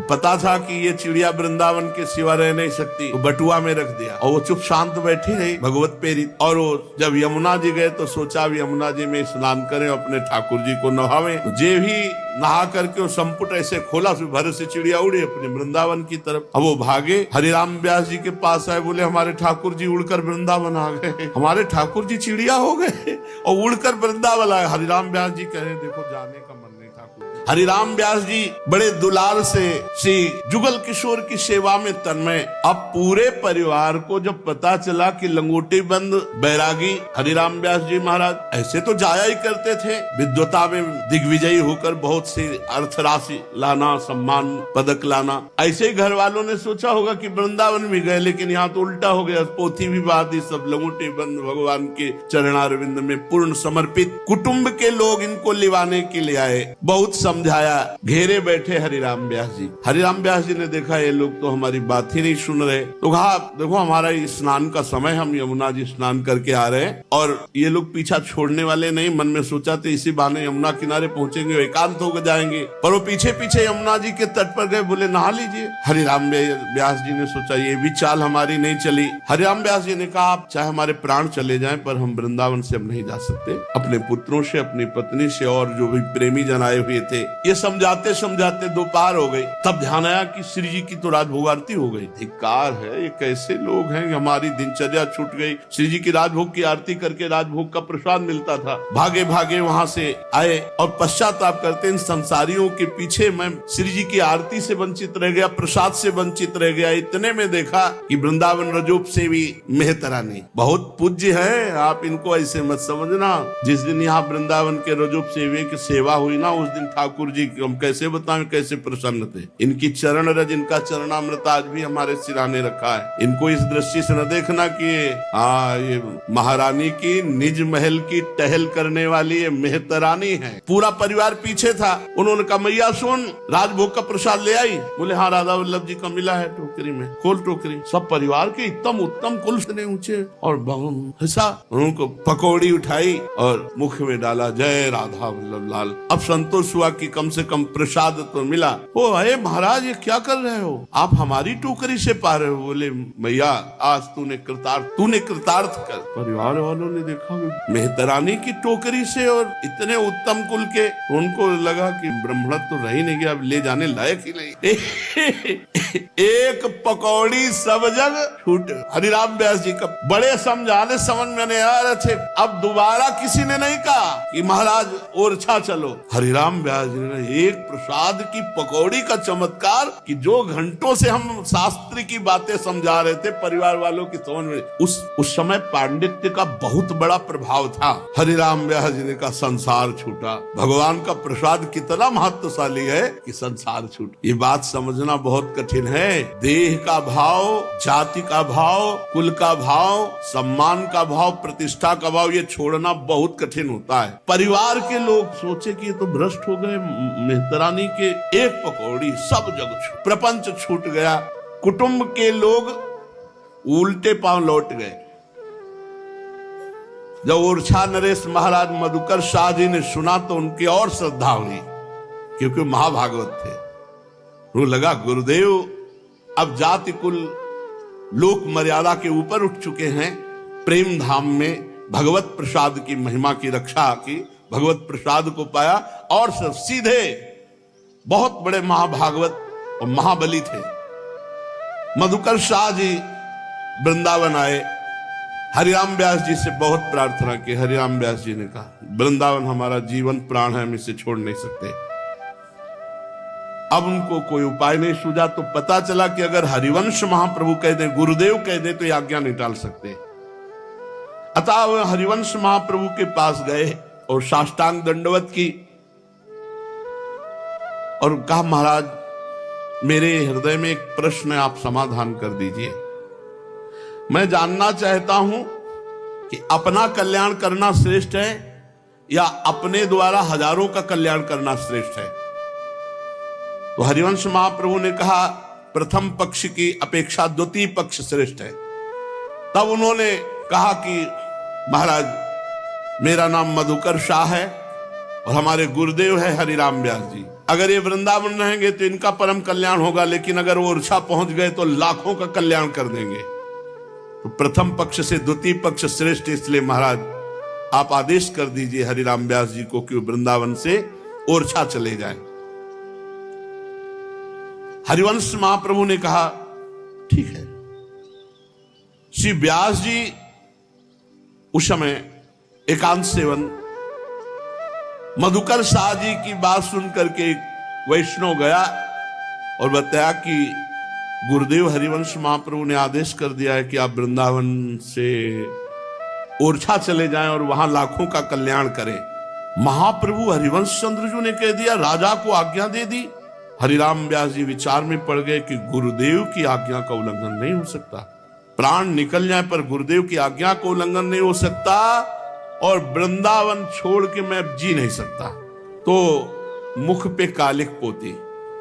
पता था कि ये चिड़िया वृंदावन के सिवा रह नहीं सकती, तो बटुआ में रख दिया और वो चुप शांत बैठी रही भगवत प्रेरित। और वो जब यमुना जी गए तो सोचा अब यमुना जी में स्नान करें, अपने ठाकुर जी को नहावे। तो जे भी नहा करके वो संपुट ऐसे खोला, भर से चिड़िया उड़ी अपने वृंदावन की तरफ। अब वो भागे, हरिराम व्यास जी के पास आए, बोले हमारे ठाकुर जी उड़कर वृंदावन आ गए, हमारे ठाकुर जी चिड़िया हो गए और उड़कर वृंदावन आए। हरिराम व्यास जी कहे देखो जाने का मन नहीं ठाकुर। हरिराम व्यास जी बड़े दुलार से श्री जुगल किशोर की सेवा में तन्मय। अब पूरे परिवार को जब पता चला कि लंगोटी बंद बैरागी हरिराम व्यास जी महाराज ऐसे तो जाया ही करते थे, विद्वता में दिग्विजयी होकर बहुत सी अर्थ राशि लाना, सम्मान पदक लाना, ऐसे ही घर वालों ने सोचा होगा कि वृंदावन भी गए, लेकिन यहाँ तो उल्टा हो गया। पोथी भी बात ही सब लंगोटी बंद भगवान के चरणारविंद में पूर्ण समर्पित। कुटुंब के लोग इनको लिवाने के लिए आए, बहुत समझाया, घेरे बैठे हरिराम व्यास जी। हरिराम व्यास जी ने देखा ये लोग तो हमारी बात ही नहीं सुन रहे, तो कहा देखो हमारा स्नान का समय, हम यमुना जी स्नान करके आ रहे हैं और ये लोग पीछा छोड़ने वाले नहीं। मन में सोचा तो इसी बहाने यमुना किनारे पहुंचेंगे, एकांत होकर जाएंगे, पर वो पीछे पीछे यमुना जी के तट पर गए, बोले नहा लीजिए। हरिराम व्यास जी ने सोचा ये भी चाल हमारी नहीं चली। हरिराम व्यास जी ने कहा आप चाहे हमारे प्राण चले जाएं, पर हम वृंदावन से अब नहीं जा सकते। अपने पुत्रों से, अपनी पत्नी से और जो भी प्रेमी जन आए हुए थे, ये समझाते समझाते दोपहर हो गई। तब ध्यान आया कि श्री जी की तो राजभोग आरती हो गई। धिक्कार है, ये कैसे लोग हैं, हमारी दिनचर्या छूट गई। श्री जी की राजभोग की आरती करके राजभोग का प्रसाद मिलता था। भागे भागे वहां से आए और पश्चाताप करते इन संसारियों के पीछे मैं श्री जी की आरती से वंचित रह गया, प्रसाद से वंचित रह गया। इतने में देखा कि वृंदावन रजोप से भी मेहतरानी बहुत पूज्य है, आप इनको ऐसे मत समझना। जिस दिन यहाँ वृंदावन के रजोप सेवे की सेवा हुई ना, उस दिन ठाकुर जी हम कैसे बताएं कैसे प्रसन्न थे। इनकी चरण रज, इनका चरणामृत आज भी हमारे सिराने रखा है। इनको इस दृष्टि से न देखना कि ये महारानी की निज महल की टहल करने वाली ये मेहतरानी है। पूरा परिवार पीछे था। उन्होंने कहा मैया सुन, राजभोग का प्रसाद ले आई। बोले हाँ राधा वल्लभ जी का मिला है टोकरी में, खोल टोकरी। सब परिवार के उत्तम उत्तम कुल से ऊंचे और हिस्सा उनको पकौड़ी उठाई और मुख में डाला, जय राधा वल्लभ लाल। अब संतोष हुआ कि कम से कम प्रसाद तो मिला। ओ अरे महाराज ये क्या कर रहे हो, आप हमारी टोकरी से पा रहे हो। बोले मैया आज तूने कृतार्थ कर। परिवार वालों ने देखा मेहतरानी की टोकरी से और इतने उत्तम कुल के, उनको लगा कि ब्राह्मणत्व तो रही नहीं गया, अब ले जाने लायक ही नहीं। एक पकौड़ी सब जग छूट। हरिराम व्यास जी का बड़े समझाने समझ में नहीं आ रहे थे। अब दोबारा किसी ने नहीं कहा कि महाराज ओरछा चलो। हरिराम व्यास जी ने एक प्रसाद की पकौड़ी का चमत्कार कि जो घंटों से हम शास्त्र की बातें समझा रहे थे परिवार वालों की समझ में, उस समय पांडित्य का बहुत बड़ा प्रभाव था। हरिराम व्यास जी ने कहा संसार छूटा। भगवान का प्रसाद कितना महत्वशाली है कि संसार छूट। ये बात समझना बहुत कठिन है। देह का भाव, जाति का भाव, कुल का भाव, सम्मान का भाव, प्रतिष्ठा का भाव, ये छोड़ना बहुत कठिन होता है। परिवार के लोग सोचे कि ये तो भ्रष्ट हो गए, मेहतरानी के एक पकौड़ी सब जग प्रपंच छूट गया। कुटुंब के लोग उल्टे पांव लौट गए। जब ओरछा नरेश महाराज मधुकर शाह जी ने सुना तो उनकी और श्रद्धा हुई, क्योंकि महाभागवत थे। वो लगा गुरुदेव अब जाति कुल लोक मर्यादा के ऊपर उठ चुके हैं, प्रेम धाम में भगवत प्रसाद की महिमा की रक्षा की, भगवत प्रसाद को पाया और सब सीधे बहुत बड़े महाभागवत और महाबली थे। मधुकर शाह जी वृंदावन आए, हरिराम व्यास जी से बहुत प्रार्थना की। हरिराम व्यास जी ने कहा वृंदावन हमारा जीवन प्राण है, हम इसे छोड़ नहीं सकते। अब उनको कोई उपाय नहीं सूझा, तो पता चला कि अगर हरिवंश महाप्रभु कह दे, गुरुदेव कह दे, तो ये आज्ञा नहीं टाल सकते। अतः वह हरिवंश महाप्रभु के पास गए और साष्टांग दंडवत की और कहा महाराज मेरे हृदय में एक प्रश्न है, आप समाधान कर दीजिए। मैं जानना चाहता हूं कि अपना कल्याण करना श्रेष्ठ है या अपने द्वारा हजारों का कल्याण करना श्रेष्ठ है। तो हरिवंश महाप्रभु ने कहा प्रथम पक्ष की अपेक्षा द्वितीय पक्ष श्रेष्ठ है। तब उन्होंने कहा कि महाराज मेरा नाम मधुकर शाह है और हमारे गुरुदेव है हरिराम व्यास जी। अगर ये वृंदावन रहेंगे तो इनका परम कल्याण होगा, लेकिन अगर वो ओरछा पहुंच गए तो लाखों का कल्याण कर देंगे। तो प्रथम पक्ष से द्वितीय पक्ष श्रेष्ठ, इसलिए महाराज आप आदेश कर दीजिए हरिराम व्यास जी को कि वृंदावन से ओरछा चले जाएं। हरिवंश महाप्रभु ने कहा ठीक है। श्री व्यास जी उस समय एकांत सेवन मधुकर शाह जी की बात सुन करके वैष्णव गया और बताया कि गुरुदेव हरिवंश महाप्रभु ने आदेश कर दिया है कि आप वृंदावन से ओरछा चले जाएं और वहां लाखों का कल्याण करें। महाप्रभु हरिवंश चंद्र जी ने कह दिया, राजा को आज्ञा दे दी। हरिराम व्यास जी विचार में पड़ गए कि गुरुदेव की आज्ञा का उल्लंघन नहीं हो सकता। प्राण निकल जाए पर गुरुदेव की आज्ञा को उल्लंघन नहीं हो सकता, और वृंदावन छोड़ के मैं जी नहीं सकता। तो मुख पे कालिक पोती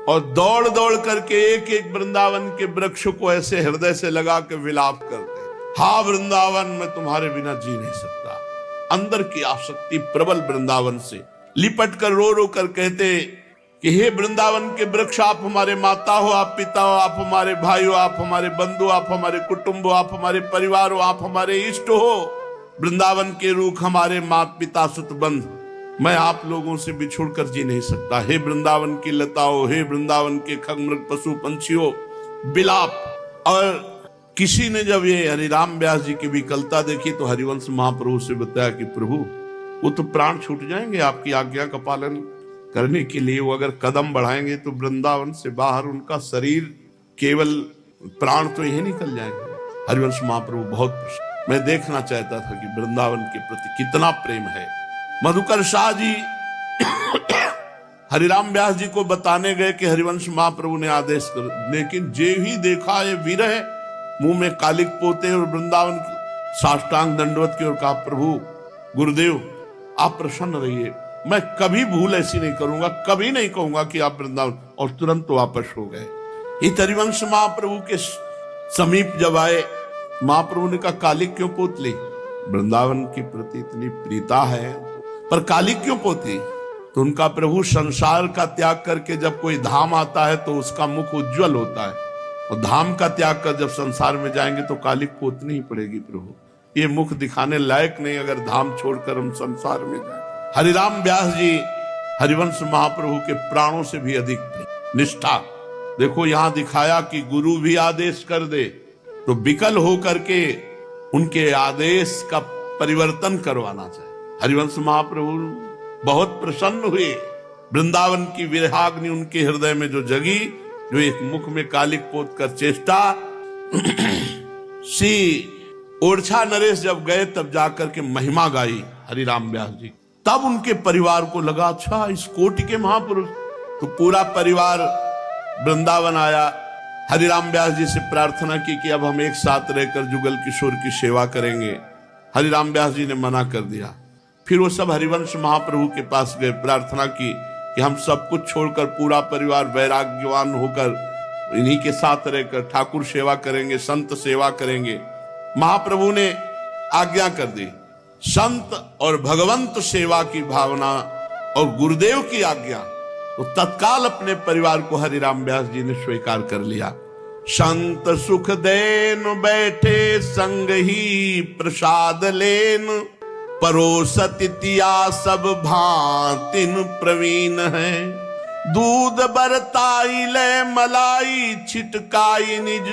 और दौड़ दौड़ करके एक एक वृंदावन के वृक्ष को ऐसे हृदय से लगा के विलाप करते, हा वृंदावन मैं तुम्हारे बिना जी नहीं सकता। अंदर की आसक्ति प्रबल वृंदावन से लिपट कर रो रो कर कहते कि हे वृंदावन के वृक्ष, आप हमारे माता हो, आप पिता हो, आप हमारे भाई हो, आप हमारे बंधु, आप हमारे कुटुंब हो, आप हमारे परिवार हो, आप हमारे इष्ट हो। वृंदावन के रूख हमारे माता पिता सुत बंध, मैं आप लोगों से बिछुड़ कर जी नहीं सकता। हे वृंदावन की लताओं, हे वृंदावन के खग मृग पशु पंछियों, बिलाप। और किसी ने जब ये हरिराम व्यास जी की विकलता देखी तो हरिवंश महाप्रभु से बताया कि प्रभु वो तो प्राण छूट जाएंगे आपकी आज्ञा का पालन करने के लिए। वो अगर कदम बढ़ाएंगे तो वृंदावन से बाहर उनका शरीर, केवल प्राण तो यही निकल जाएंगे। हरिवंश महाप्रभु बहुत प्रसन्न। मैं देखना चाहता था कि वृंदावन के प्रति कितना प्रेम है। मधुकर शाह जी हरिराम व्यास जी को बताने गए कि हरिवंश महाप्रभु ने आदेश कर, लेकिन जे ही देखा ये विरह, मुंह में कालिक पोते और वृंदावन साष्टांग दंडवत की ओर कहा, प्रभु गुरुदेव आप प्रसन्न रहिए, मैं कभी भूल ऐसी नहीं करूंगा, कभी नहीं कहूंगा कि आप वृंदावन। और तुरंत वापस हो गए। इस हरिवंश महाप्रभु के समीप जब आए, महाप्रभु ने कहा कालिक क्यों पोत ली? वृंदावन की प्रति इतनी प्रीता है पर कालिक क्यों पोती? तो उनका प्रभु संसार का त्याग करके जब कोई धाम आता है तो उसका मुख उज्जवल होता है, और धाम का त्याग कर जब संसार में जाएंगे तो कालिक पोतनी ही पड़ेगी। प्रभु ये मुख दिखाने लायक नहीं अगर धाम छोड़कर हम संसार में जाए। हरिराम व्यास जी हरिवंश महाप्रभु के प्राणों से भी अधिक थे। निष्ठा देखो, यहां दिखाया कि गुरु भी आदेश कर दे तो विकल होकर के उनके आदेश का परिवर्तन करवाना चाहिए। हरिवंश महाप्रभु बहुत प्रसन्न हुए। वृंदावन की विरहाग्नि उनके हृदय में जो जगी, जो एक मुख में कालिक पोत कर चेष्टा। श्री ओरछा नरेश जब गए तब जाकर के महिमा गाई हरिराम व्यास जी। तब उनके परिवार को लगा अच्छा इस कोटि के महापुरुष। तो पूरा परिवार वृंदावन आया। हरिराम व्यास जी से प्रार्थना की कि अब हम एक साथ रहकर जुगल किशोर की सेवा करेंगे। हरिराम व्यास जी ने मना कर दिया। फिर वो सब हरिवंश महाप्रभु के पास गए, प्रार्थना की कि हम सब कुछ छोड़कर पूरा परिवार वैराग्यवान होकर इन्हीं के साथ रहकर ठाकुर सेवा करेंगे, संत सेवा करेंगे। महाप्रभु ने आज्ञा कर दी। संत और भगवंत सेवा की भावना और गुरुदेव की आज्ञा, तो तत्काल अपने परिवार को हरिराम व्यास जी ने स्वीकार कर लिया। संत सुख देन बैठे संग ही प्रसाद लेन, परोसतिया सब भांतिन प्रवीण है। दूध बरताई ले मलाई छिटकाई निज,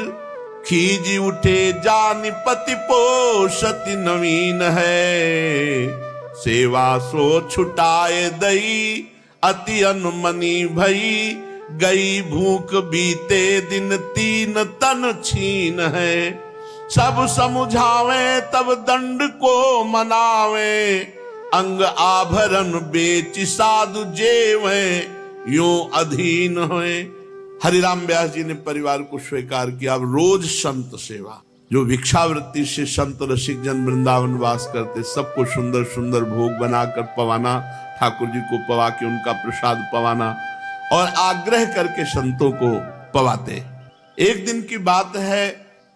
खीजी उठे जानि पति पोषति नवीन है। सेवा सो छुटाए दई अति अनुमनी भई, गई भूख बीते दिन तीन तन छीन है। सब समझावे तब दंड को मनावे, अंग आभरण बेच साधु जेवे यो अधीन है। हरिराम व्यास जी ने परिवार को स्वीकार किया। अब रोज संत सेवा, जो भिक्षावृत्ति से संत रसिक जन वृंदावन वास करते, सबको सुंदर सुंदर भोग बनाकर पवाना, ठाकुर जी को पवा के उनका प्रसाद पवाना और आग्रह करके संतों को पवाते। एक दिन की बात है,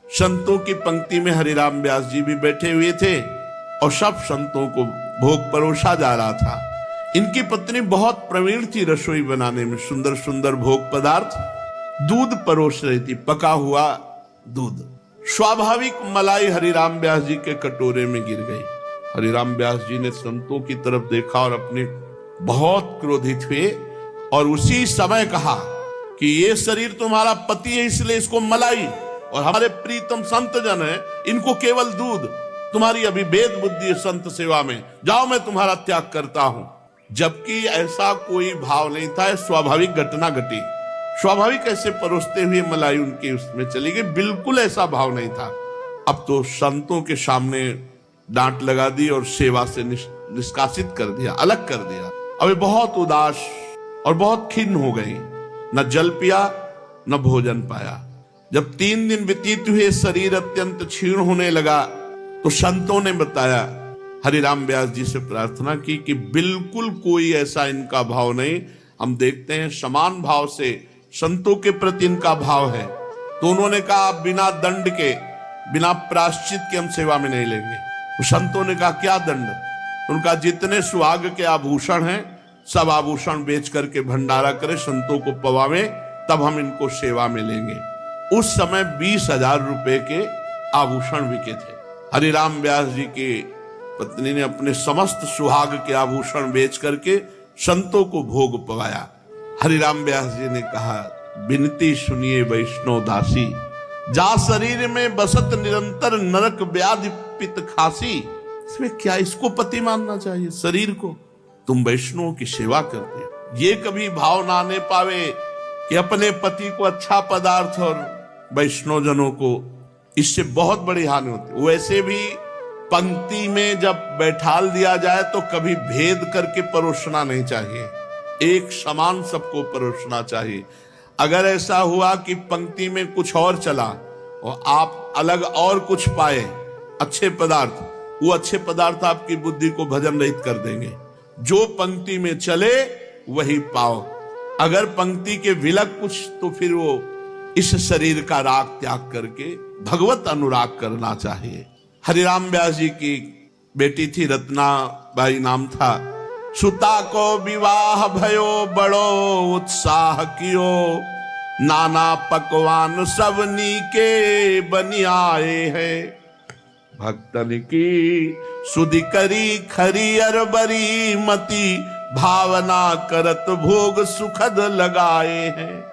संतों की पंक्ति में हरिराम व्यास जी भी बैठे हुए थे और सब संतों को भोग परोसा जा रहा था। इनकी पत्नी बहुत प्रवीण थी रसोई बनाने में, सुंदर सुंदर भोग पदार्थ, दूध परोस रही थी, पका हुआ दूध। स्वाभाविक मलाई हरिराम व्यास जी के कटोरे में गिर गई। हरिराम व्यास जी ने संतों की तरफ देखा और अपने बहुत क्रोधित हुए और उसी समय कहा कि ये शरीर तुम्हारा पति है, इसलिए इसको मलाई, और हमारे प्रीतम संत जन है, इनको केवल दूध। तुम्हारी अभी भेद बुद्धि है संत सेवा में, जाओ मैं तुम्हारा त्याग करता हूं। जबकि ऐसा कोई भाव नहीं था, स्वाभाविक घटना घटी। स्वाभाविक ऐसे परोसते हुए मलाई उनके उसमें चली गई, बिल्कुल ऐसा भाव नहीं था। अब तो संतों के सामने डांट लगा दी और सेवा से निष्कासित कर दिया, अलग कर दिया। अभी बहुत उदास और बहुत खिन्न हो गई, न जल पिया न भोजन पाया। जब 3 दिन व्यतीत हुए, शरीर अत्यंत क्षीण होने लगा, तो संतों ने बताया, हरिराम व्यास जी से प्रार्थना की कि बिल्कुल कोई ऐसा इनका भाव नहीं। हम देखते हैं समान भाव से संतों के प्रति इनका भाव है। तो उन्होंने कहा बिना दंड के, बिना प्रायश्चित के हम सेवा में नहीं लेंगे। तो संतों ने कहा क्या दंड? उनका जितने सुहाग के आभूषण हैं सब आभूषण बेच करके भंडारा करे, संतों को पवावे, तब हम इनको सेवा में लेंगे। उस समय 20,000 रुपए के आभूषण बिके थे। हरिराम व्यास जी की पत्नी ने अपने समस्त सुहाग के आभूषण बेच करके संतों को भोग पवाया। हरिराम व्यास जी ने कहा, विनती सुनिए वैष्णव दासी, जा शरीर में बसत निरंतर नरक व्याधि पित खासी। इसमें क्या इसको पति मानना चाहिए? शरीर को तुम वैष्णव की सेवा करते हो। ये कभी भाव ना आने पावे कि अपने पति को अच्छा पदार्थ और वैष्णव जनों को, इससे बहुत बड़ी हानि होती। वैसे भी पंक्ति में जब बैठाल दिया जाए तो कभी भेद करके परोसना नहीं चाहिए, एक समान सबको परोसना चाहिए। अगर ऐसा हुआ कि पंक्ति में कुछ और चला और आप अलग और कुछ पाए अच्छे पदार्थ, वो अच्छे पदार्थ आपकी बुद्धि को भजन रहित कर देंगे। जो पंक्ति में चले वही पाओ। अगर पंक्ति के विलग कुछ, तो फिर वो इस शरीर का राग त्याग करके भगवत अनुराग करना चाहिए। हरिराम व्यास जी की बेटी थी, रत्नाबाई नाम था। सुता को विवाह भयो बड़ो उत्साह कियो, नाना पकवान सब नीके बनी आए हैं। भक्तन की सुधि करी खरी अरबरी मती, भावना करत भोग सुखद लगाए हैं।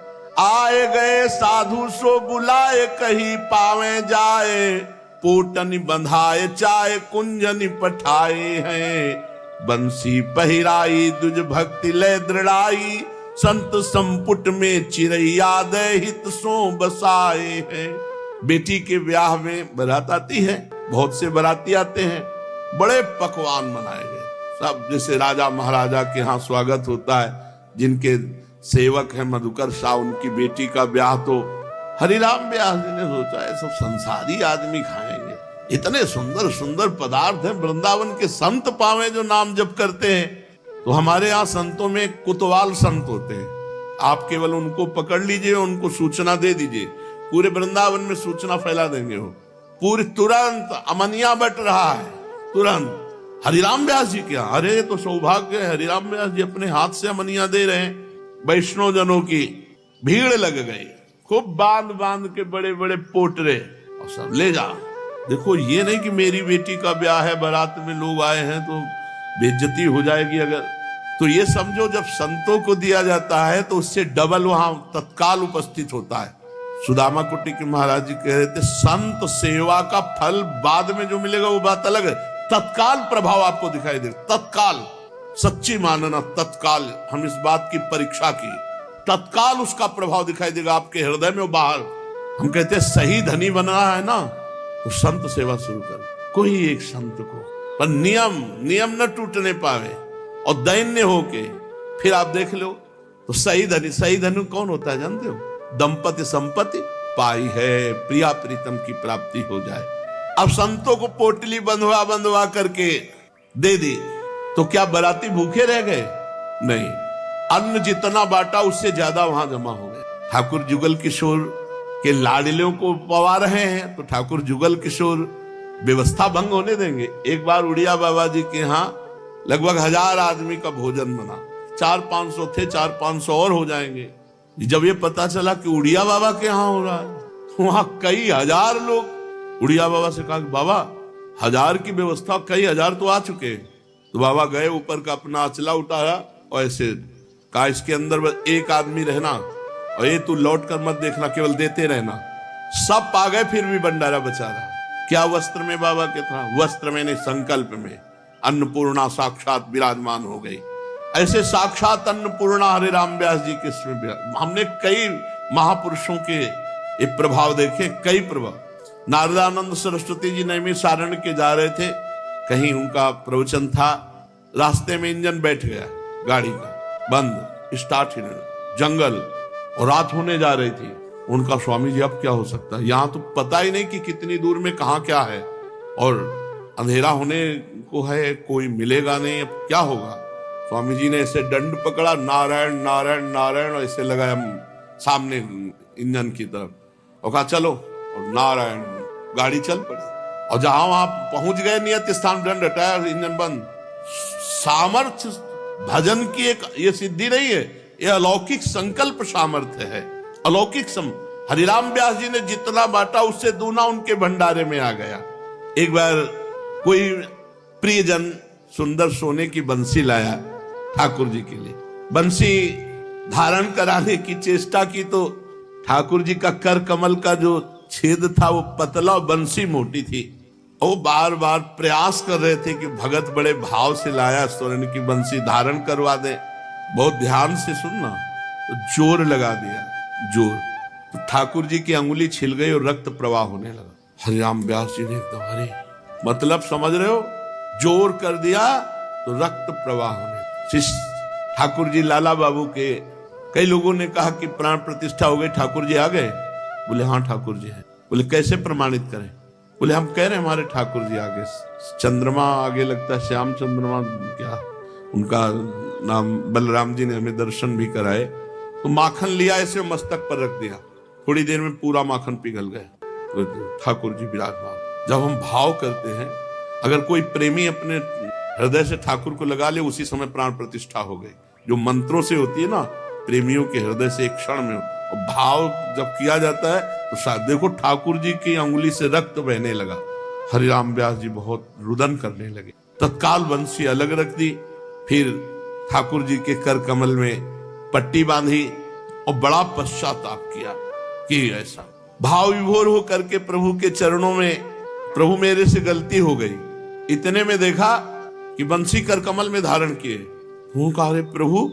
आए गए साधु सो बुलाए, कहीं पावे जाए, पोटनी बंधाए चाहे कुंजनी पठाए हैं। बंसी पहिराई दुज भक्ति ले दृढ़ाई, संत संपुट में चिरैया दे हित सो बसाए हैं। बेटी के ब्याह में बारात आती है, बहुत से बाराती आते हैं, बड़े पकवान बनाए गए सब, जैसे राजा महाराजा के यहाँ स्वागत होता है। जिनके सेवक है मधुकर शाह, उनकी बेटी का ब्याह, तो हरिराम व्यास जी ने सोचा है सब संसारी आदमी खाएंगे, इतने सुंदर सुंदर पदार्थ हैं, वृंदावन के संत पावे जो नाम जप करते हैं। तो हमारे यहाँ संतों में कुतवाल संत होते हैं, आप केवल उनको पकड़ लीजिए, उनको सूचना दे दीजिए, पूरे वृंदावन में सूचना फैला देंगे। वो पूरी तुरंत अमनिया बट रहा है, तुरंत हरिराम व्यास जी क्या, अरे तो सौभाग्य है, हरिराम व्यास जी अपने हाथ से अमनिया दे रहे हैं। वैष्णव जनों की भीड़ लग गई, खूब बांध बांध के बड़े बड़े पोटरे, और सब ले जा। देखो ये नहीं कि मेरी बेटी का ब्याह है, बारात में लोग आए हैं तो बेइज्जती हो जाएगी। अगर तो ये समझो जब संतों को दिया जाता है तो उससे डबल वहां तत्काल उपस्थित होता है। सुदामा कुटी के महाराज जी कह रहे थे, संत सेवा का फल बाद में जो मिलेगा वो बात अलग है, तत्काल प्रभाव आपको दिखाई दे, तत्काल। सच्ची मानना, तत्काल। हम इस बात की परीक्षा की, तत्काल उसका प्रभाव दिखाई देगा आपके हृदय में और बाहर। हम कहते हैं सही धनी बनना है ना, तो संत सेवा शुरू कर, कोई एक संत को, पर नियम न टूटने पावे और दैन्य होके फिर आप देख लो तो सही धनी कौन होता है जानते हो? दंपति संपत्ति पाई है, प्रिया प्रीतम की प्राप्ति हो जाए। अब संतों को पोटली बंधवा करके दे दी तो क्या बाराती भूखे रह गए? नहीं, अन्न जितना बांटा उससे ज्यादा वहां जमा हो गए। ठाकुर जुगल किशोर के लाडलियों को पवा रहे हैं तो ठाकुर जुगल किशोर व्यवस्था भंग होने देंगे? एक बार उड़िया बाबा जी के यहाँ लगभग 1000 आदमी का भोजन बना। 400-500 थे, 400-500 और हो जाएंगे। जब ये पता चला कि उड़िया बाबा के यहाँ हो रहा है, वहां कई हजार लोग। उड़िया बाबा से कहा कि बाबा 1000 की व्यवस्था, कई हजार तो आ चुके। तो बाबा गए, ऊपर का अपना अचला उठाया और ऐसे कहा इसके अंदर बस एक आदमी रहना, और ये तू लौट कर मत देखना, केवल देते रहना। सब पा गए, फिर भी भंडारा बचा रहा। क्या वस्त्र में बाबा के था? वस्त्र में नहीं, संकल्प में अन्नपूर्णा साक्षात विराजमान हो गई। ऐसे साक्षात अन्नपूर्णा हरे राम व्यास जी के इसमें हमने कई महापुरुषों के ये प्रभाव देखे, कई प्रभाव। नारदानंद सरस्वती जी नैमिषारण्य के जा रहे थे, कहीं उनका प्रवचन था, रास्ते में इंजन बैठ गया गाड़ी का, बंद, स्टार्ट ही नहीं, जंगल, और रात होने जा रही थी। उनका स्वामी जी अब क्या हो सकता है, यहाँ तो पता ही नहीं कि कितनी दूर में कहाँ क्या है, और अंधेरा होने को है, कोई मिलेगा नहीं, अब क्या होगा। स्वामी जी ने ऐसे दंड पकड़ा, नारायण नारायण नारायण, और ऐसे लगाया सामने इंजन की तरफ, और कहा चलो, और नारायण, गाड़ी चल पड़ी। और जहां वहां पहुंच गए, नियत स्थान, दंड हटाया, इंजन बंद। सामर्थ्य भजन की एक ये सिद्धि नहीं है, ये अलौकिक संकल्प सामर्थ्य है, अलौकिक हरिराम व्यास जी ने जितना बांटा उससे दूना उनके भंडारे में आ गया। एक बार कोई प्रियजन सुंदर सोने की बंसी लाया ठाकुर जी के लिए। बंसी धारण कराने की चेष्टा की तो ठाकुर जी का कर कमल का जो छेद था वो पतला और बंसी मोटी थी। वो बार बार प्रयास कर रहे थे कि भगत बड़े भाव से लाया, स्वर्ण की बंसी धारण करवा दे। बहुत ध्यान से सुनना, तो जोर लगा दिया, जोर, तो ठाकुर जी की अंगुली छिल गई और रक्त प्रवाह होने लगा। हरिराम व्यास जी ने एकदम, अरे मतलब समझ रहे हो, जोर कर दिया तो रक्त प्रवाह होने। शिष्य ठाकुर जी लाला बाबू के कई लोगों ने कहा कि प्राण प्रतिष्ठा हो गई, ठाकुर जी आ गए। बोले हाँ ठाकुर जी है। बोले कैसे प्रमाणित करें? बोले हम कह रहे हैं हमारे ठाकुर जी आगे, चंद्रमा आगे लगता है, श्याम चंद्रमा, क्या उनका नाम, बलराम जी ने हमें दर्शन भी कराए। तो माखन लिया, ऐसे मस्तक पर रख दिया, थोड़ी देर में पूरा माखन पिघल गया। ठाकुर जी विराजमान। जब हम भाव करते हैं, अगर कोई प्रेमी अपने हृदय से ठाकुर को लगा ले, उसी समय प्राण प्रतिष्ठा हो गई। जो मंत्रों से होती है ना, प्रेमियों के हृदय से एक क्षण में, और भाव जब किया जाता है तो शायद देखो ठाकुर जी की अंगुली से रक्त बहने लगा। हरिराम व्यास जी बहुत रुदन करने लगे, तत्काल बंसी अलग रख दी, फिर ठाकुर जी के कर कमल में पट्टी बांधी और बड़ा पश्चाताप किया कि ऐसा भाव विभोर हो करके प्रभु के चरणों में, प्रभु मेरे से गलती हो गई। इतने में देखा कि बंसी कर कमल में धारण किए। वो कहा अरे प्रभु,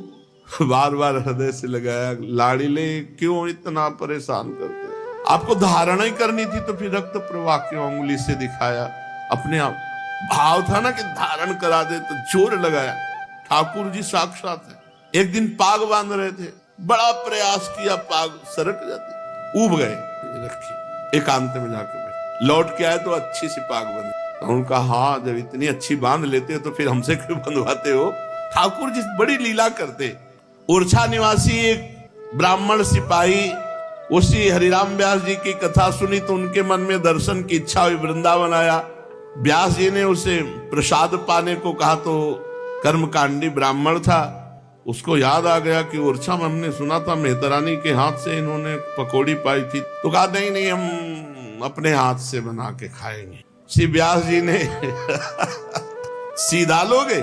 बार बार हृदय से लगाया, लाड़ीले क्यों इतना परेशान करते? आपको धारणा ही करनी थी तो फिर रक्त प्रवाह क्यों अंगुली से दिखाया? अपने आप भाव था ना कि धारण करा दे, तो जोर लगाया। ठाकुर जी साक्षात है। एक दिन पाग बांध रहे थे, बड़ा प्रयास किया, पाग सरक जाती, उब गए, रखी एकांत में जाकर बैठे। लौट के आए तो अच्छी सी पाग बंधी। उनका हाँ, जब इतनी अच्छी बांध लेते हो तो फिर हमसे क्यों बंधवाते हो? ठाकुर जी बड़ी लीला करते। ओरछा निवासी एक ब्राह्मण सिपाही उसी हरिराम व्यास जी की कथा सुनी तो उनके मन में दर्शन की इच्छा हुई, वृंदावन आया। व्यास जी ने उसे प्रसाद पाने को कहा तो कर्मकांडी ब्राह्मण था, उसको याद आ गया कि ओरछा में हमने सुना था मेहतरानी के हाथ से इन्होंने पकौड़ी पाई थी। तो कहा नहीं नहीं, हम अपने हाथ से बना के खाएंगे। श्री व्यास जी ने सीधा लोगे,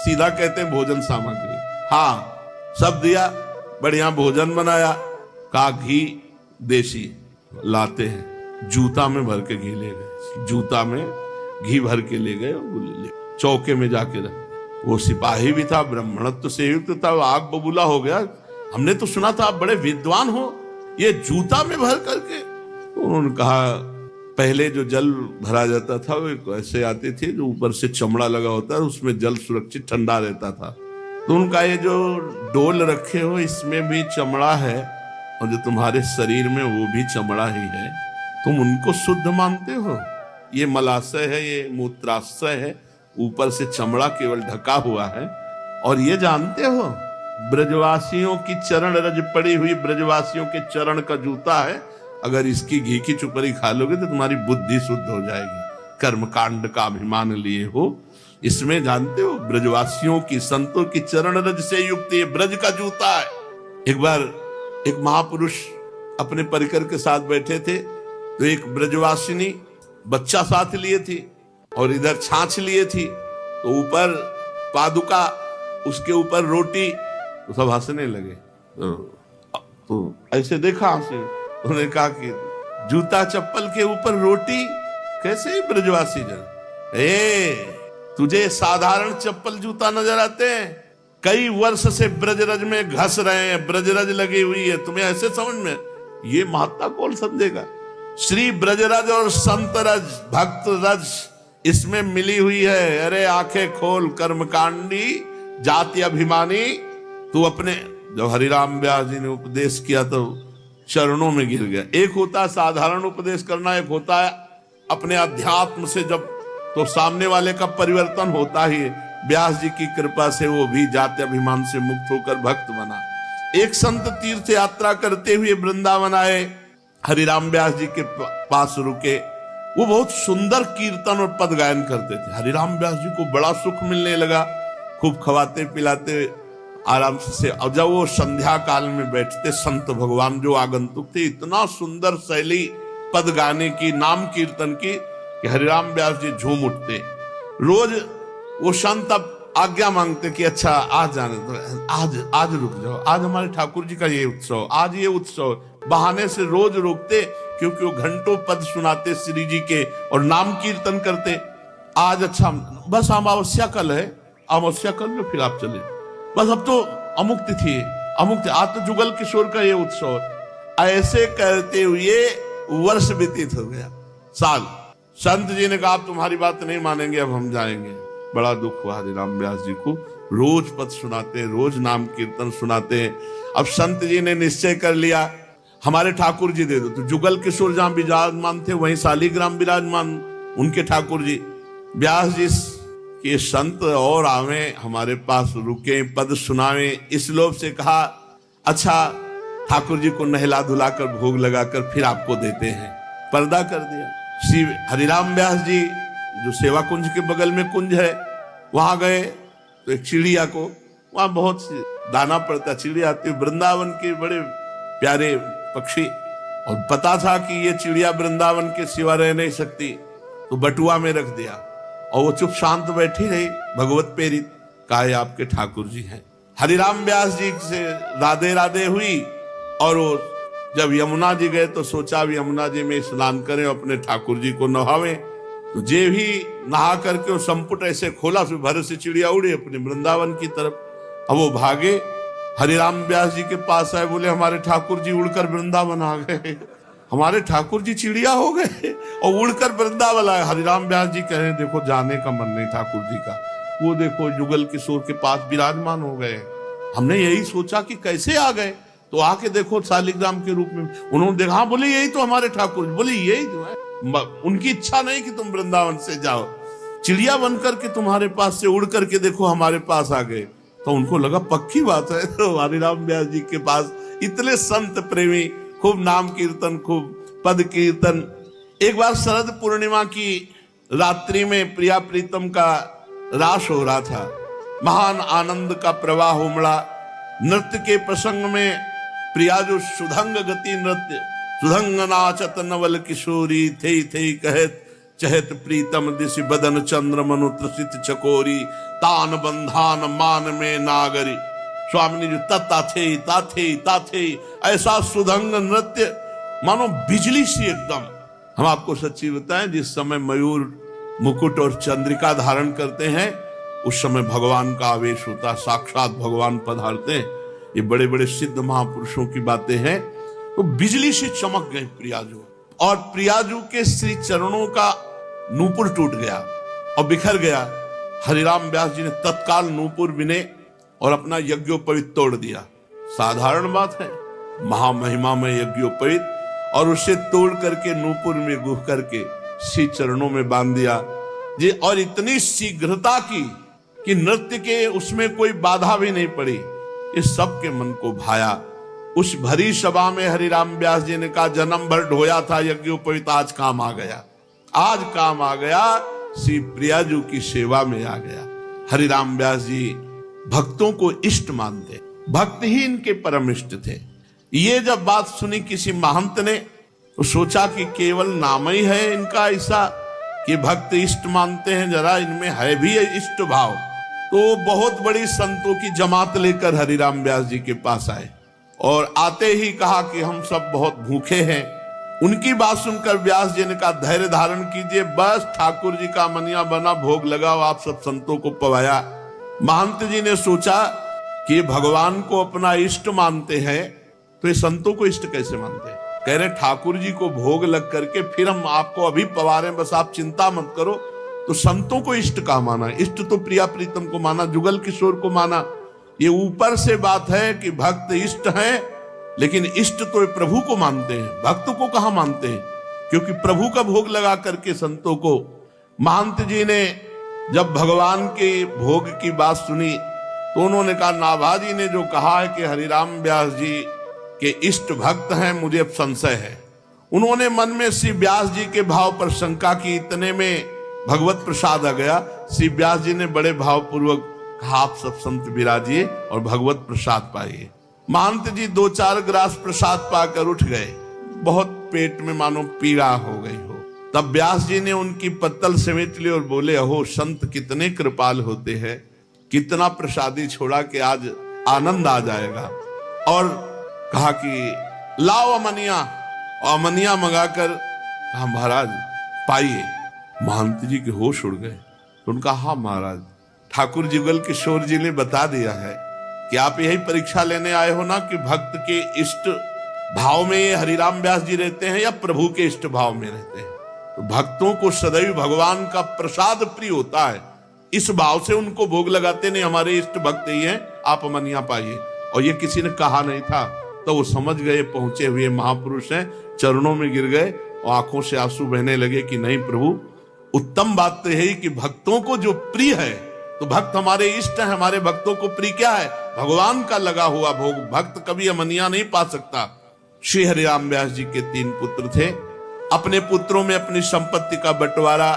सीधा कहते हैं भोजन सामग्री, हाँ सब दिया, बढ़िया भोजन बनाया। का घी देसी लाते हैं, जूता में भर के घी ले गए, जूता में घी भर के ले गए, चौके में जाके रख। वो सिपाही भी था, ब्राह्मणत्व से युक्त था, वो आग बबूला हो गया। हमने तो सुना था आप बड़े विद्वान हो, ये जूता में भर करके। तो उन्होंने कहा पहले जो जल भरा जाता था वो ऐसे आते थे, जो ऊपर से चमड़ा लगा होता है, उसमें जल सुरक्षित ठंडा रहता था। तो उनका ये जो डोल रखे हो इसमें भी चमड़ा है, और जो तुम्हारे शरीर में वो भी चमड़ा ही है, तुम उनको शुद्ध मानते हो? ये मलाशय है, ये मूत्राशय है, ऊपर से चमड़ा केवल ढका हुआ है। और ये जानते हो ब्रजवासियों की चरण रज पड़ी हुई, ब्रजवासियों के चरण का जूता है, अगर इसकी घी की चुपड़ी खा लोगे तो तुम्हारी बुद्धि शुद्ध हो जाएगी। कर्मकांड का अभिमान लिए हो, इसमें जानते हो ब्रजवासियों की, संतों की चरण रज से युक्त ये ब्रज का जूता है। एक बार एक महापुरुष अपने परिकर के साथ बैठे थे, तो एक ब्रजवासिनी बच्चा साथ लिए थी और इधर छाछ लिए थी, तो ऊपर पादुका, उसके ऊपर रोटी, तो सब हंसने लगे। तो ऐसे देखा हंसे, उन्होंने कहा कि जूता चप्पल के ऊपर रोटी कैसे ब्रजवासी जन? तुझे साधारण चप्पल जूता नजर आते हैं? कई वर्ष से ब्रजरज में घस रहे हैं, ब्रजरज लगी हुई है, तुम्हें ऐसे समझ में? ये महत्ता कौन समझेगा? श्री ब्रजरज और संत रज, भक्त रज इसमें मिली हुई है। अरे आंखें खोल कर्मकांडी जाति अभिमानी। तू अपने, जब हरिराम व्यास जी ने उपदेश किया तो चरणों में गिर गया। एक होता है साधारण उपदेश करना, एक होता है अपने अध्यात्म से जब, तो सामने वाले का परिवर्तन होता ही है। व्यास जी की कृपा से वो भी जाति अभिमान से मुक्त होकर भक्त बना। एक संत तीर्थ यात्रा करते हुए वृंदावन आए, हरिराम व्यास जी के पास रुके। वो बहुत सुंदर कीर्तन और पद गायन करते थे। हरिराम व्यास जी को बड़ा सुख मिलने लगा, खूब खवाते पिलाते आराम से। और जब वो संध्या काल में बैठते, संत भगवान जो आगंतुक थे, इतना सुंदर शैली पद गाने की, नाम कीर्तन की, कि हरिराम व्यास जी झूम उठते। रोज वो संत अब आज्ञा मांगते कि अच्छा आज जाने दो, आज रुक जाओ, आज हमारे ठाकुर जी का ये उत्सव, आज ये उत्सव। बहाने से रोज रोकते, क्योंकि वो घंटों पद सुनाते श्री जी के और नाम कीर्तन करते। आज अच्छा बस अमावस्या कल है, अमावस्या कल में फिर आप चले, बस अब तो अमुक तिथि है, अमुक आज तो जुगल किशोर का ये उत्सव। ऐसे करते हुए वर्ष व्यतीत हो गया, साल। संत जी ने कहा आप तुम्हारी बात नहीं मानेंगे, अब हम जाएंगे। बड़ा दुख हुआ हरिराम व्यास जी को। रोज पद सुनाते, रोज नाम कीर्तन सुनाते। अब संत जी ने निश्चय कर लिया हमारे ठाकुर जी दे दो। तो जुगल किशोर जहां विराजमान थे, वहीं शालिग्राम विराजमान उनके ठाकुर जी। व्यास जी के संत और आवे हमारे पास, रुके, पद सुनावे। इस लोभ से कहा अच्छा ठाकुर जी को नहला धुलाकर भोग लगाकर फिर आपको देते हैं। पर्दा कर दिया। श्री हरिराम व्यास जी जो सेवा कुंज के बगल में कुंज है, वहां गए तो एक चिड़िया को, वहां बहुत सी दाना पड़ता, चिड़िया आती, वृंदावन के बड़े प्यारे पक्षी, और पता था कि ये चिड़िया वृंदावन के सिवा रह नहीं सकती, तो बटुआ में रख दिया और वो चुप शांत बैठी रही, भगवत प्रेरित। कहा आपके ठाकुर जी हैं। हरिराम व्यास जी से राधे राधे हुई, और वो जब यमुना जी गए तो सोचा भी यमुना जी में स्नान करें, अपने ठाकुर जी को नहावे। तो जे भी नहा करके वो संपुट ऐसे खोला, फिर भर से चिड़िया उड़ी अपने वृंदावन की तरफ। अब वो भागे, हरिराम व्यास जी के पास आए, बोले हमारे ठाकुर जी उड़कर वृंदावन आ गए, हमारे ठाकुर जी चिड़िया हो गए और उड़कर वृंदावन आए। हरिराम व्यास जी कह रहे देखो जाने का मन नहीं ठाकुर जी का, वो देखो जुगल किशोर के पास विराजमान हो गए। हमने यही सोचा कि कैसे आ गए, तो आके देखो शालिग्राम के रूप में। उन्होंने देखा, हाँ बोले यही तो हमारे ठाकुर, बोले यही तो है। उनकी इच्छा नहीं कि तुम वृंदावन से जाओ, चिड़िया बनकर के तुम्हारे पास से उड़ करके देखो हमारे पास आ गए। तो उनको लगा पक्की बात है। तो हरिराम व्यास जी के पास इतने संत प्रेमी, खूब नाम कीर्तन, खूब पद कीर्तन। एक बार शरद पूर्णिमा की रात्रि में प्रिया प्रीतम का रास हो रहा था, महान आनंद का प्रवाह उमड़ा। नृत्य के प्रसंग में प्रिया जो सुधंग गति नृत्य, सुधंग नाचत नवल किशोरी, थे कहत चहत प्रीतम दिशि बदन चंद्र मनु त्रसित चकोरी, तान बंधान मान में नागरी। स्वामी जी ताथे ऐसा सुधंग नृत्य मानो बिजली सी एकदम। हम आपको सच्ची बताएं, जिस समय मयूर मुकुट और चंद्रिका धारण करते हैं, उस समय भगवान का आवेश होता, साक्षात भगवान पधारते हैं। ये बड़े बड़े सिद्ध महापुरुषों की बातें हैं। तो बिजली से चमक गई प्रियाजू, और प्रियाजू के श्री चरणों का नूपुर टूट गया और बिखर गया। हरिराम व्यास जी ने तत्काल नूपुर बिने और अपना यज्ञोपवीत तोड़ दिया। साधारण बात है, महामहिमा में यज्ञोपवीत, और उसे तोड़ करके नूपुर में गुह करके श्री चरणों में बांध दिया जी। और इतनी शीघ्रता की कि नृत्य के उसमें कोई बाधा भी नहीं पड़ी। इस सब के मन को भाया। उस भरी सभा में हरिराम व्यास जी ने कहा, जन्म भर ढोया था यज्ञोपवीत, आज काम आ गया, आज काम आ गया। श्री प्रियाजू की सेवा में आ गया। हरिराम व्यास जी भक्तों को इष्ट मानते, भक्त ही इनके परम इष्ट थे। ये जब बात सुनी किसी महंत ने तो सोचा कि केवल नाम ही है इनका ऐसा कि भक्त इष्ट मानते हैं, जरा इनमें है भी इष्ट भाव। तो बहुत बड़ी संतों की जमात लेकर हरिराम व्यास जी के पास आए और आते ही कहा कि हम सब बहुत भूखे हैं। उनकी बात सुनकर व्यास जी ने कहा धैर्य धारण कीजिए, बस ठाकुर जी का मनिया बना भोग लगाओ, आप सब संतों को पवाया। महंत जी ने सोचा कि भगवान को अपना इष्ट मानते हैं तो ये संतों को इष्ट कैसे मानते हैं। कह रहे ठाकुर जी को भोग लग करके फिर हम आपको अभी पवा रहे हैं, बस आप चिंता मत करो। तो संतों को इष्ट का माना, इष्ट तो प्रिया प्रीतम को माना, जुगल किशोर को माना। ये ऊपर से बात है कि भक्त इष्ट हैं, लेकिन इष्ट तो प्रभु को मानते हैं, भक्त को कहां मानते हैं, क्योंकि प्रभु का भोग लगा करके संतों को। महंत जी ने जब भगवान के भोग की बात सुनी तो उन्होंने कहा नाभाजी ने जो कहा है कि हरिराम व्यास जी के इष्ट भक्त हैं, मुझे अब संशय है। उन्होंने मन में श्री व्यास जी के भाव पर शंका की, इतने में भगवत प्रसाद आ गया। श्री व्यास जी ने बड़े भावपूर्वक कहा आप सब संत विराजिए और भगवत प्रसाद पाइए। महंत जी 2-4 ग्रास प्रसाद पाकर उठ गए, बहुत पेट में मानो पीड़ा हो गई हो। तब व्यास जी ने उनकी पत्तल समेट ली और बोले अहो संत कितने कृपाल होते हैं, कितना प्रसादी छोड़ा कि आज आनंद आ जाएगा। और कहा कि लाओ अमनिया, और अमनिया मंगाकर कहा महाराज पाइए। महंत जी के होश उड़ गए तो उनका हाँ महाराज, ठाकुर जुगल किशोर जी ने बता दिया है कि आप यही परीक्षा लेने आए हो ना कि भक्त के इष्ट भाव में ये हरिराम व्यास जी रहते हैं या प्रभु के इष्ट भाव में रहते हैं। तो भक्तों को सदैव भगवान का प्रसाद प्रिय होता है, इस भाव से उनको भोग लगाते नहीं, हमारे इष्ट भक्त ही हैं, आप अमनिया पाइए। और ये किसी ने कहा नहीं था, तो वो समझ गए पहुंचे हुए महापुरुष हैं, चरणों में गिर गए और आंखों से आंसू बहने लगे कि नहीं प्रभु, उत्तम बात तो है कि भक्तों को जो प्रिय है, तो भक्त हमारे इष्ट है, हमारे भक्तों को प्रिय क्या है, भगवान का लगा हुआ भोग। भक्त कभी अमनिया नहीं पा सकता। श्री हरिराम व्यास जी के 3 पुत्र थे। अपने पुत्रों में अपनी संपत्ति का बंटवारा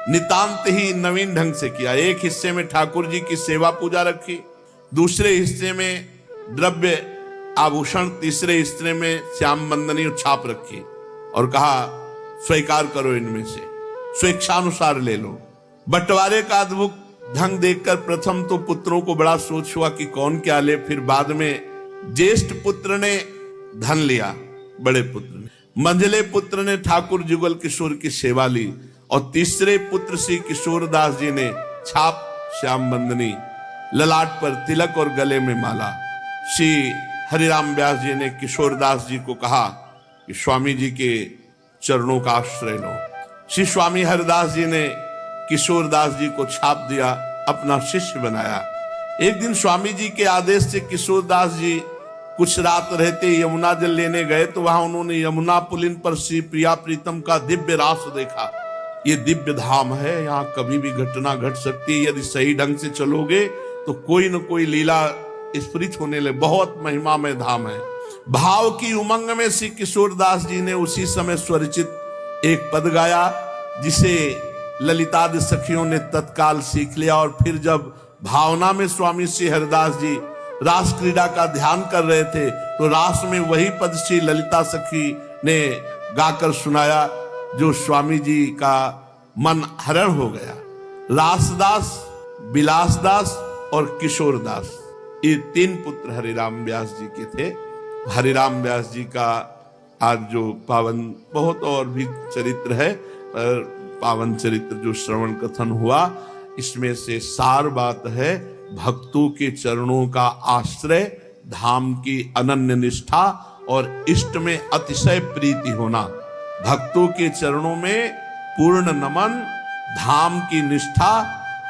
नितांत ही नवीन ढंग से किया। एक हिस्से में ठाकुर जी की सेवा पूजा रखी, दूसरे हिस्से में द्रव्य आभूषण, तीसरे हिस्से में श्याम बंदनी छाप रखी और कहा स्वीकार करो, इनमें से स्वेच्छानुसार ले लो। बंटवारे का अद्भुत ढंग देखकर प्रथम तो पुत्रों को बड़ा सोच हुआ कि कौन क्या ले, फिर बाद में ज्येष्ठ पुत्र ने धन लिया, बड़े पुत्र ने, मंझले पुत्र ने ठाकुर जुगल किशोर की सेवा ली और तीसरे पुत्र श्री किशोर दास जी ने छाप, श्याम बंदनी, ललाट पर तिलक और गले में माला। श्री हरिराम व्यास जी ने किशोर दास जी को कहा कि स्वामी जी के चरणों का आश्रय लो। श्री स्वामी हरिदास जी ने किशोर दास जी को छाप दिया, अपना शिष्य बनाया। एक दिन स्वामी जी के आदेश से किशोर दास जी कुछ रात रहते यमुना जल लेने गए तो वहां उन्होंने यमुना पुलिन पर श्री प्रिया प्रीतम का दिव्य रास देखा। ये दिव्य धाम है, यहाँ कभी भी घटना घट सकती है, यदि सही ढंग से चलोगे तो कोई न कोई लीला स्फुरित होने लगे, बहुत महिमामय धाम है। भाव की उमंग में श्री किशोर दास जी ने उसी समय स्वरचित एक पद गाया, जिसे ललितादि सखियों ने तत्काल सीख लिया। और फिर जब भावना में स्वामी श्री हरिदास जी रास क्रीड़ा का ध्यान कर रहे थे तो रास में वही पद श्री ललिता सखी ने गाकर सुनाया, जो स्वामी जी का मन हरण हो गया। रासदास, बिलासदास और किशोर दास, ये 3 पुत्र हरिराम व्यास जी के थे। हरिराम व्यास जी का आज जो पावन, बहुत और भी चरित्र है, पावन चरित्र जो श्रवण कथन हुआ, इसमें से सार बात है भक्तों के चरणों का आश्रय, धाम की अनन्य निष्ठा और इष्ट में अतिशय प्रीति होना। भक्तों के चरणों में पूर्ण नमन, धाम की निष्ठा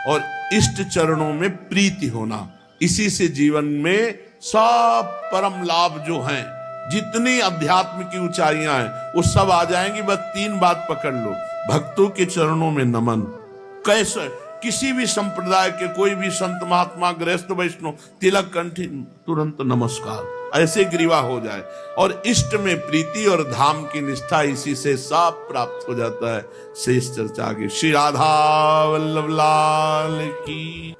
और इष्ट चरणों में प्रीति होना, इसी से जीवन में सब परम लाभ जो हैं, जितनी अध्यात्म की ऊंचाइयां हैं, वो सब आ जाएंगी। बस 3 बात पकड़ लो, भक्तों के चरणों में नमन। कैसे किसी भी संप्रदाय के कोई भी संत महात्मा गृहस्थ वैष्णव तिलक कंठी तुरंत नमस्कार, ऐसे ग्रीवा हो जाए और इष्ट में प्रीति और धाम की निष्ठा इसी से सब प्राप्त हो जाता है। शेष चर्चा आगे। श्री राधा वल्लभ लाल की।